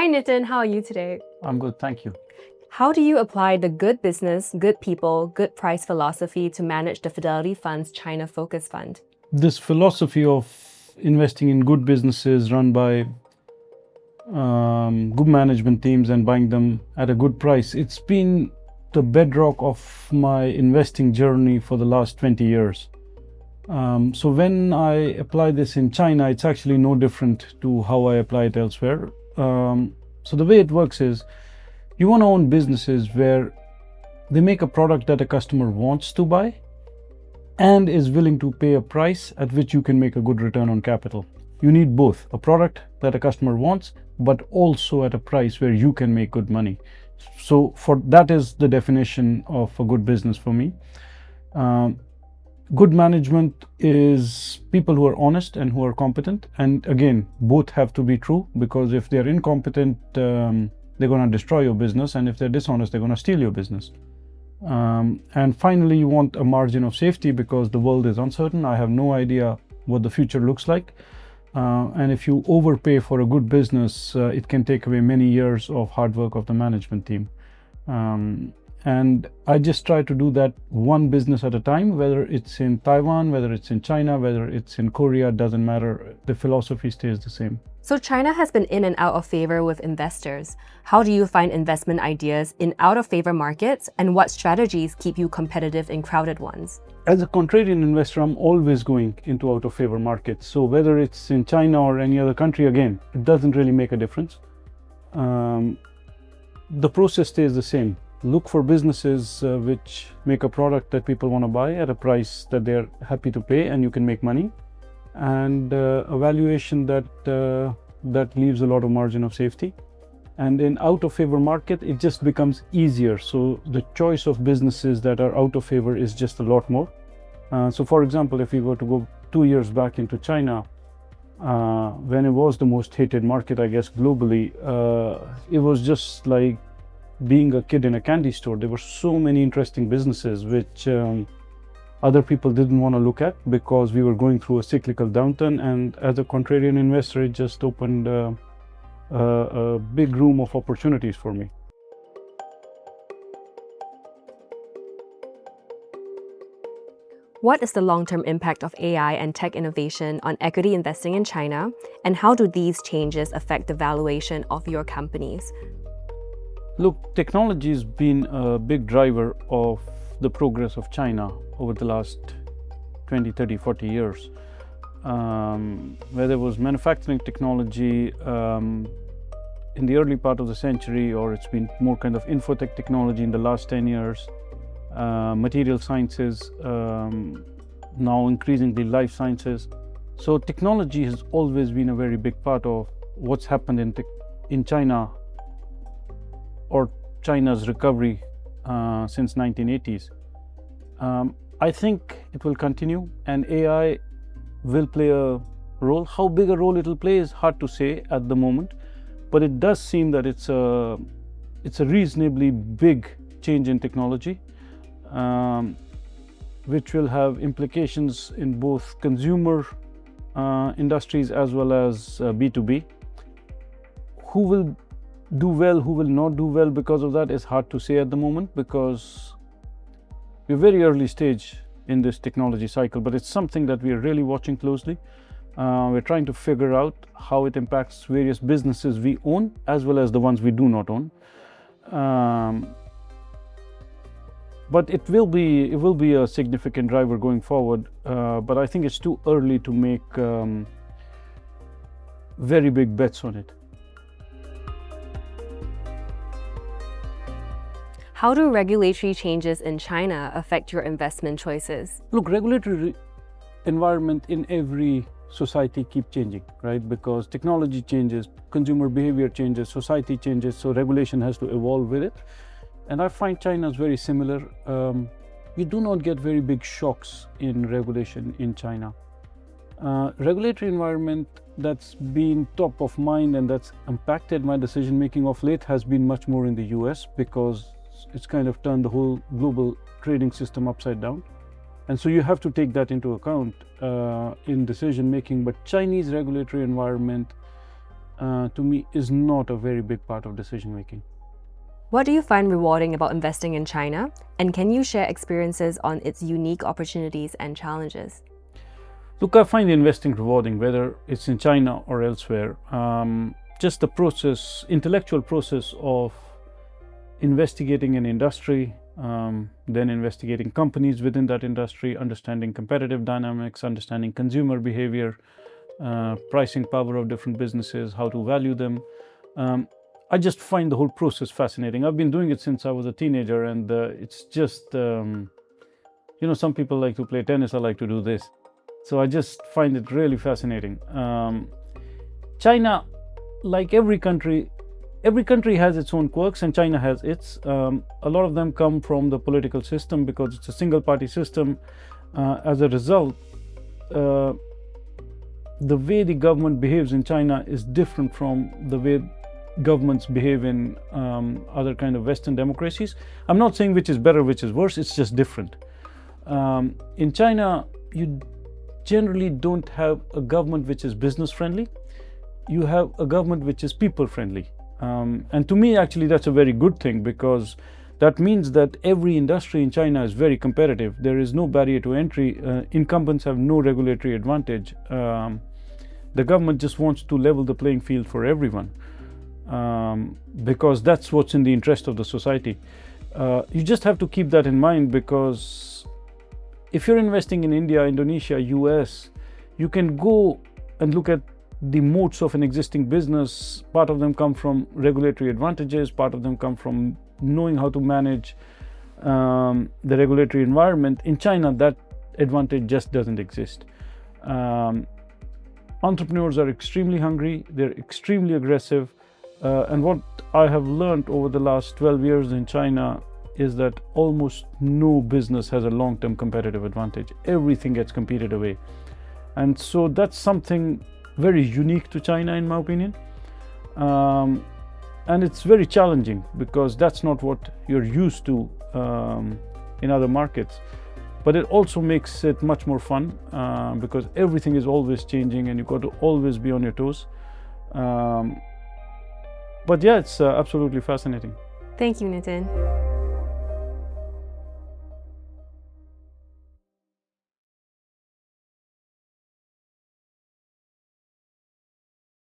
Hi Nitin, how are you today? I'm good, thank you. How do you apply the good business, good people, good price philosophy to manage the Fidelity Funds China Focus Fund? This philosophy of investing in good businesses run by good management teams and buying them at a good price, it's been the bedrock of my investing journey for the last 20 years. So when I apply this in China, it's actually no different to how I apply it elsewhere. So the way it works is you want to own businesses where they make a product that a customer wants to buy and is willing to pay a price at which you can make a good return on capital. You need both a product that a customer wants, but also at a price where you can make good money. So that is the definition of a good business for me. Good management is people who are honest and who are competent. And again, both have to be true, because if they're incompetent, they're going to destroy your business. And if they're dishonest, they're going to steal your business. And finally, you want a margin of safety because the world is uncertain. I have no idea what the future looks like. And if you overpay for a good business, it can take away many years of hard work of the management team. And I just try to do that one business at a time, whether it's in Taiwan, whether it's in China, whether it's in Korea, doesn't matter. The philosophy stays the same. So China has been in and out of favor with investors. How do you find investment ideas in out of favor markets, and what strategies keep you competitive in crowded ones? As a contrarian investor, I'm always going into out of favor markets. So whether it's in China or any other country, again, it doesn't really make a difference. The process stays the same. Look for businesses which make a product that people want to buy at a price that they're happy to pay and you can make money, and a valuation that leaves a lot of margin of safety. And in out of favor market, it just becomes easier. So the choice of businesses that are out of favor is just a lot more. So for example, if we were to go 2 years back into China, when it was the most hated market, I guess, globally, it was just like being a kid in a candy store. There were so many interesting businesses which other people didn't want to look at because we were going through a cyclical downturn. And as a contrarian investor, it just opened a big room of opportunities for me. What is the long-term impact of AI and tech innovation on equity investing in China, and how do these changes affect the valuation of your companies? Look, technology has been a big driver of the progress of China over the last 20, 30, 40 years. Whether it was manufacturing technology in the early part of the century, or it's been more kind of infotech technology in the last 10 years, material sciences, now increasingly life sciences. So technology has always been a very big part of what's happened in China, or China's recovery since 1980s. I think it will continue, and AI will play a role. How big a role it will play is hard to say at the moment, but it does seem that it's a reasonably big change in technology, which will have implications in both consumer industries as well as B2B. Who will do well, who will not do well because of that is hard to say at the moment, because we're very early stage in this technology cycle, but it's something that we are really watching closely. We're trying to figure out how it impacts various businesses we own as well as the ones we do not own. But it will be a significant driver going forward, but I think it's too early to make very big bets on it. How do regulatory changes in China affect your investment choices? Look, regulatory environment in every society keep changing, right? Because technology changes, consumer behavior changes, society changes, so regulation has to evolve with it. And I find China is very similar. You do not get very big shocks in regulation in China. Regulatory environment that's been top of mind and that's impacted my decision making of late has been much more in the US, because it's kind of turned the whole global trading system upside down. And so you have to take that into account in decision making. But Chinese regulatory environment to me is not a very big part of decision making. What do you find rewarding about investing in China? And can you share experiences on its unique opportunities and challenges? Look, I find investing rewarding, whether it's in China or elsewhere. Just the process, intellectual process of investigating an industry, then investigating companies within that industry, understanding competitive dynamics, understanding consumer behavior, pricing power of different businesses, how to value them. I just find the whole process fascinating. I've been doing it since I was a teenager, and it's just, some people like to play tennis, I like to do this. So I just find it really fascinating. China, like every country has its own quirks, and China has its. A lot of them come from the political system because it's a single party system. As a result, the way the government behaves in China is different from the way governments behave in other kind of Western democracies. I'm not saying which is better, which is worse, it's just different. In China, you generally don't have a government which is business friendly. You have a government which is people friendly. And to me, actually, that's a very good thing, because that means that every industry in China is very competitive. There is no barrier to entry. Incumbents have no regulatory advantage. The government just wants to level the playing field for everyone, because that's what's in the interest of the society. You just have to keep that in mind, because if you're investing in India, Indonesia, US, you can go and look at the moats of an existing business. Part of them come from regulatory advantages, part of them come from knowing how to manage the regulatory environment. In China, that advantage just doesn't exist. Entrepreneurs are extremely hungry, they're extremely aggressive, and what I have learned over the last 12 years in China is that almost no business has a long-term competitive advantage. Everything gets competed away. And so that's something very unique to China, in my opinion. And it's very challenging, because that's not what you're used to in other markets. But it also makes it much more fun, because everything is always changing and you've got to always be on your toes. But yeah, it's absolutely fascinating. Thank you, Nitin.